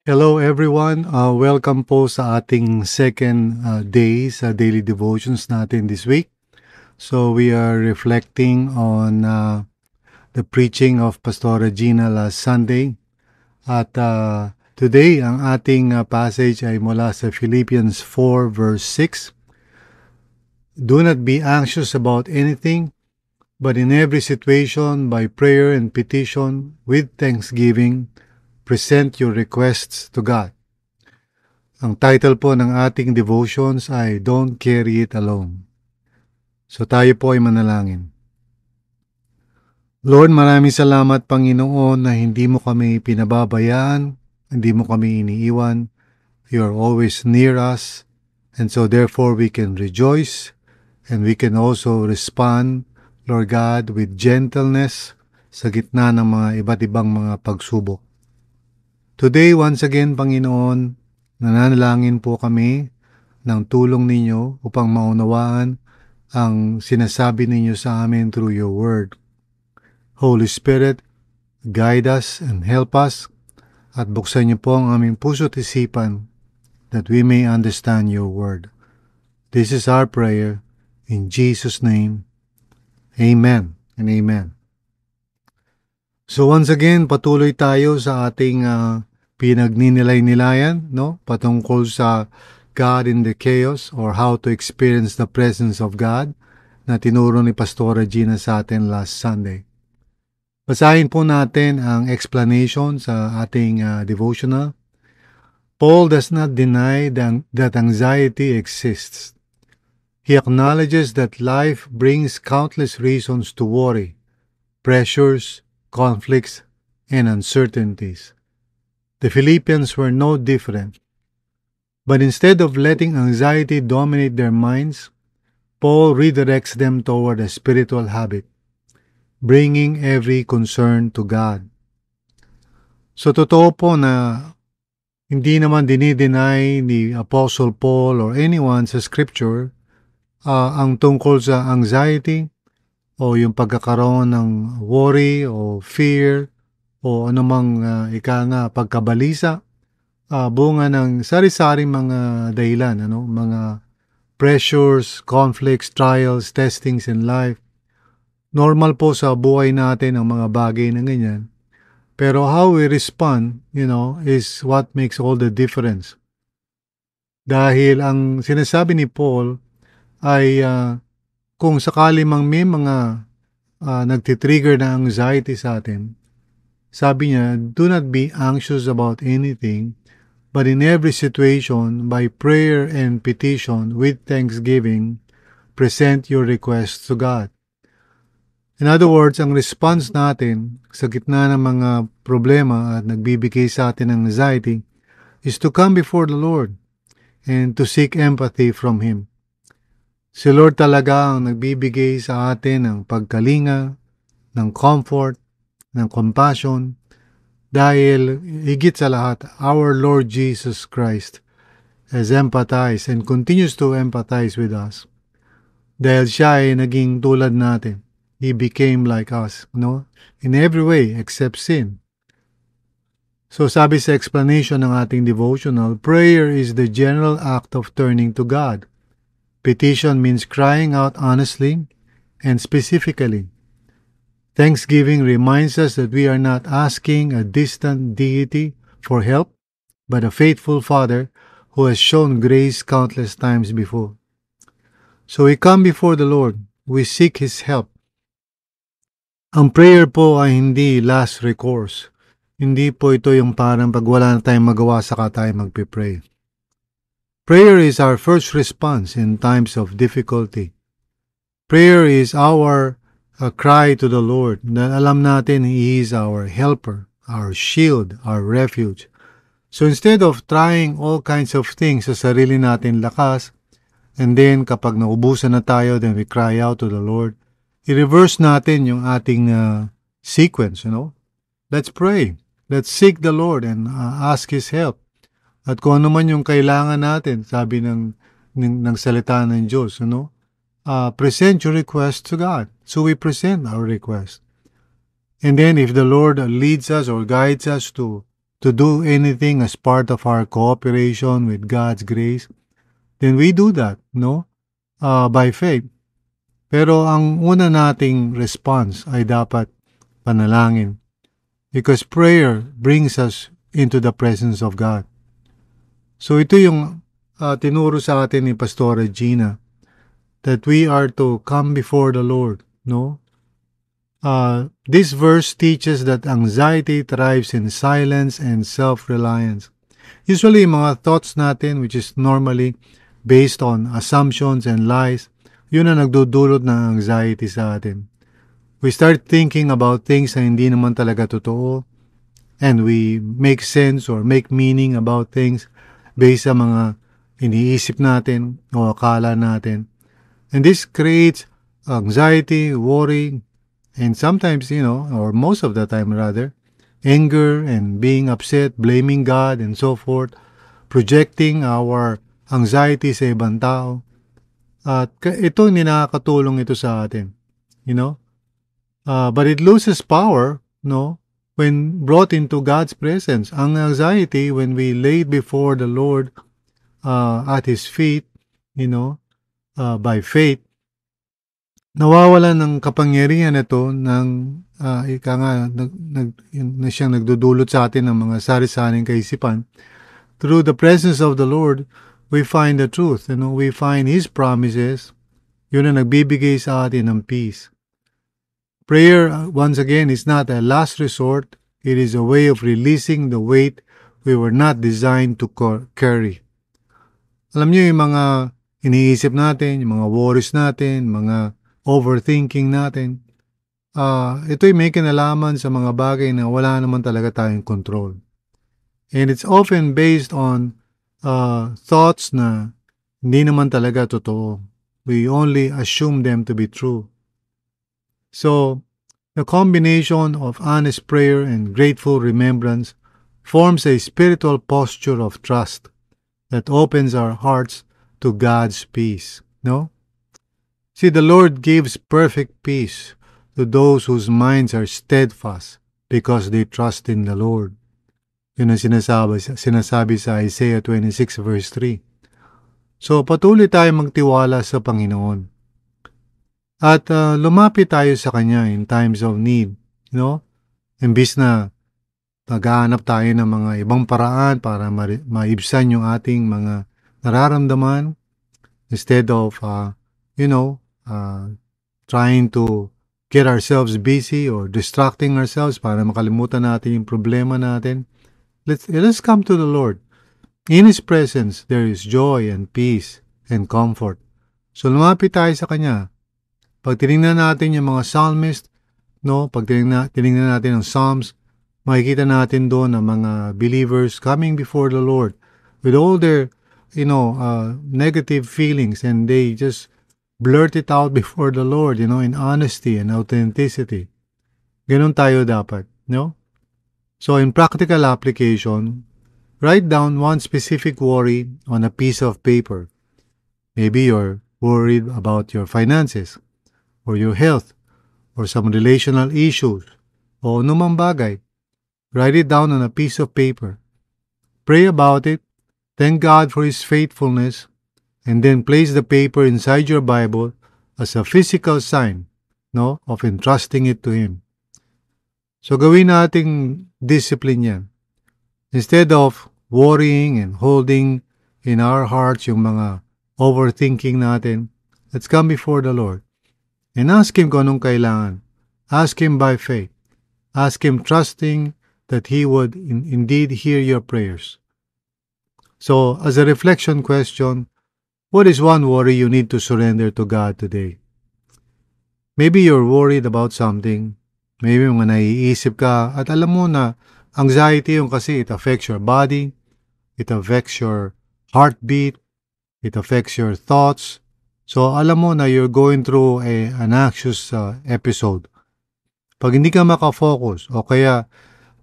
Hello everyone, welcome po sa ating second day sa daily devotions natin this week. So we are reflecting on the preaching of Pastor Regina last Sunday. At today, ang ating passage ay mula sa Philippians 4 verse 6. Do not be anxious about anything, but in every situation, by prayer and petition, with thanksgiving, present your requests to God. Ang title po ng ating devotions ay Don't Carry It Alone. So tayo po ay manalangin. Lord, maraming salamat Panginoon na hindi mo kami pinababayaan, hindi mo kami iniiwan. You are always near us, and so therefore we can rejoice and we can also respond, Lord God, with gentleness sa gitna ng mga iba't ibang mga pagsubok. Today, once again, Panginoon, nananalangin po kami ng tulong ninyo upang maunawaan ang sinasabi ninyo sa amin through your word. Holy Spirit, guide us and help us at buksan niyo po ang aming puso at isipan that we may understand your word. This is our prayer in Jesus' name. Amen and amen. So once again, patuloy tayo sa ating pinagninilay-nilayan, no? Patungkol sa God in the chaos or how to experience the presence of God na tinuro ni Pastor Regina sa atin last Sunday. Basahin po natin ang explanation sa ating devotional. Paul does not deny that anxiety exists. He acknowledges that life brings countless reasons to worry, pressures, conflicts, and uncertainties. The Philippians were no different. But instead of letting anxiety dominate their minds, Paul redirects them toward a spiritual habit, bringing every concern to God. So totoo po na hindi naman dinideny ni Apostle Paul or anyone sa Scripture ang tungkol sa anxiety o yung pagkakaroon ng worry o fear o anumang pagkabalisa, bunga ng sari-saring mga dahilan, mga pressures, conflicts, trials, testings in life. Normal po sa buhay natin ang mga bagay na ganyan. Pero how we respond, is what makes all the difference. Dahil ang sinasabi ni Paul ay kung sakali mang may mga nagtitrigger na anxiety sa atin, sabi niya, do not be anxious about anything, but in every situation, by prayer and petition, with thanksgiving, present your requests to God. In other words, ang response natin sa gitna ng mga problema at nagbibigay sa atin ng anxiety is to come before the Lord and to seek empathy from Him. Si Lord talaga ang nagbibigay sa atin ng pagkalinga, ng comfort, ng compassion, dahil higit sa lahat, our Lord Jesus Christ has empathized and continues to empathize with us. Dahil siya ay naging tulad natin. He became like us, in every way except sin. So sabi sa explanation ng ating devotional, prayer is the general act of turning to God. Petition means crying out honestly and specifically. Thanksgiving reminds us that we are not asking a distant deity for help, but a faithful Father who has shown grace countless times before. So we come before the Lord, we seek His help. Ang prayer po ay hindi last recourse. Hindi po ito yung parang pag wala na tayong magawa saka tayo magpipray. Prayer is our first response in times of difficulty. Prayer is our cry to the Lord na alam natin He is our helper, our shield, our refuge. So instead of trying all kinds of things sa sarili natin lakas, and then kapag naubusan na tayo, then we cry out to the Lord, i-reverse natin yung ating sequence, Let's pray. Let's seek the Lord and ask His help. At kung ano man yung kailangan natin, sabi ng salita ng Diyos, present your request to God. So we present our request. And then if the Lord leads us or guides us to to do anything as part of our cooperation with God's grace, then we do that, no? By faith. Pero ang una nating response ay dapat panalangin. Because prayer brings us into the presence of God. So ito yung tinuro sa atin ni Pastor Regina, that we are to come before the Lord, no? This verse teaches that anxiety thrives in silence and self-reliance. Usually, mga thoughts natin, which is normally based on assumptions and lies, yun ang nagdudulot ng anxiety sa atin. We start thinking about things na hindi naman talaga totoo, and we make sense or make meaning about things based sa mga iniisip natin o akala natin. And this creates anxiety, worry, and sometimes, or most of the time rather, anger and being upset, blaming God and so forth, projecting our anxiety sa ibang tao. At ito, nakakatulong ito sa atin. But it loses power, when brought into God's presence. Ang anxiety, when we lay it before the Lord at His feet, by faith, nawawala ng kapangyarihan ito ng na siyang nagdudulot sa atin ng mga sari-saring kaisipan. Through the presence of the Lord, we find the truth. We find His promises. Yun ang nagbibigay sa atin ng peace. Prayer, once again, is not a last resort. It is a way of releasing the weight we were not designed to carry. Alam niyo yung mga iniisip natin, yung mga worries natin, mga overthinking natin, ito'y may kinalaman sa mga bagay na wala naman talaga tayong control. And it's often based on thoughts na hindi naman talaga totoo. We only assume them to be true. So, the combination of honest prayer and grateful remembrance forms a spiritual posture of trust that opens our hearts to God's peace. No? See, the Lord gives perfect peace to those whose minds are steadfast because they trust in the Lord. Yun ang sinasabi sa Isaiah 26 verse 3. So, patuloy tayo magtiwala sa Panginoon. At lumapit tayo sa Kanya in times of need. Imbis na naghahanap tayo ng mga ibang paraan para maibsan yung ating mga nararamdaman, instead of, trying to get ourselves busy or distracting ourselves para makalimutan natin yung problema natin. Let's come to the Lord. In His presence, there is joy and peace and comfort. So lumapit tayo sa Kanya. Pag tinignan natin yung mga psalmist, pag tinignan natin ang Psalms, makikita natin doon ang mga believers coming before the Lord with all their, negative feelings, and they just blurt it out before the Lord, in honesty and authenticity. Ganun tayo dapat, So in practical application, write down one specific worry on a piece of paper. Maybe you're worried about your finances, or your health, or some relational issues, o anumang bagay. Write it down on a piece of paper. Pray about it, thank God for His faithfulness, and then place the paper inside your Bible as a physical sign, of entrusting it to Him. So gawin nating discipline yan. Instead of worrying and holding in our hearts yung mga overthinking natin, let's come before the Lord and ask Him kung anong kailangan. Ask Him by faith. Ask Him trusting that He would indeed hear your prayers. So, as a reflection question, what is one worry you need to surrender to God today? Maybe you're worried about something. Maybe mga naiisip ka at alam mo na anxiety yung kasi it affects your body, it affects your heartbeat, it affects your thoughts. So, alam mo na you're going through an anxious episode. Pag hindi ka makafocus o kaya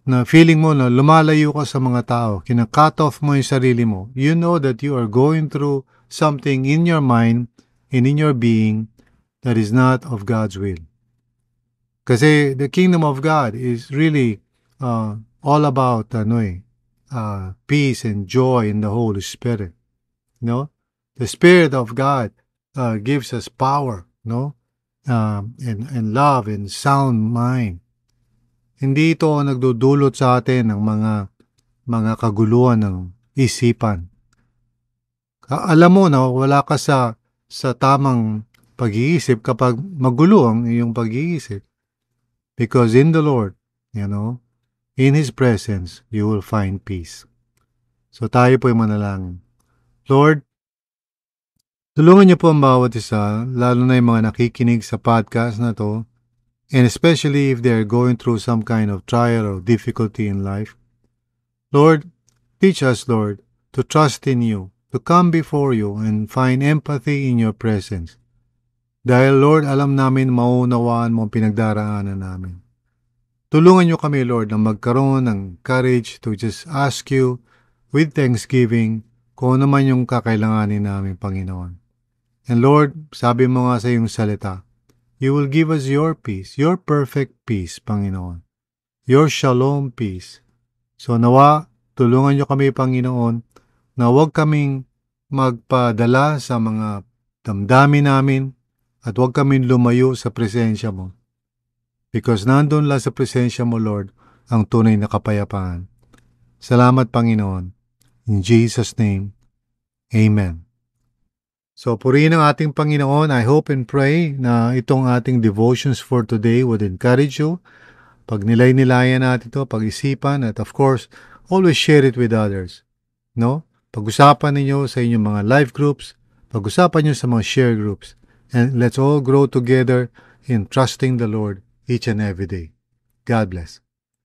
na feeling mo na lumalayo ka sa mga tao, kina-cut off mo yung sarili mo, you know that you are going through something in your mind and in your being that is not of God's will. Kasi the kingdom of God is really all about peace and joy in the Holy Spirit. No, the Spirit of God gives us power. No, and love and sound mind. Hindi ito nagdudulot sa atin ng mga kaguluhan ng isipan. Alam mo na wala ka sa tamang pag-iisip kapag magulo ang iyong pag-iisip. Because in the Lord, in His presence, you will find peace. So tayo po yung manalangin. Lord, tulungan niyo po ang bawat isa, lalo na yung mga nakikinig sa podcast na to, and especially if they're going through some kind of trial or difficulty in life. Lord, teach us, Lord, to trust in you, to come before you and find empathy in your presence. Dahil, Lord, alam namin maunawaan mo ang pinagdaraanan namin. Tulungan niyo kami, Lord, na magkaroon ng courage to just ask you with thanksgiving kung ano man yung kakailanganin namin, Panginoon. And Lord, sabi mo nga sa iyong salita, you will give us your peace, your perfect peace, Panginoon. Your shalom peace. So nawa, tulungan niyo kami, Panginoon, na huwag kaming magpadala sa mga damdamin namin at huwag kaming lumayo sa presensya mo. Because nandun lang sa presensya mo, Lord, ang tunay na kapayapaan. Salamat, Panginoon. In Jesus' name, Amen. So, purihin ang ating Panginoon. I hope and pray na itong ating devotions for today would encourage you. Pag nilay-nilayan natin ito, pag-isipan, at of course, always share it with others. No? Pag-usapan ninyo sa inyong mga live groups, pag-usapan nyo sa mga share groups, and let's all grow together in trusting the Lord each and every day. God bless.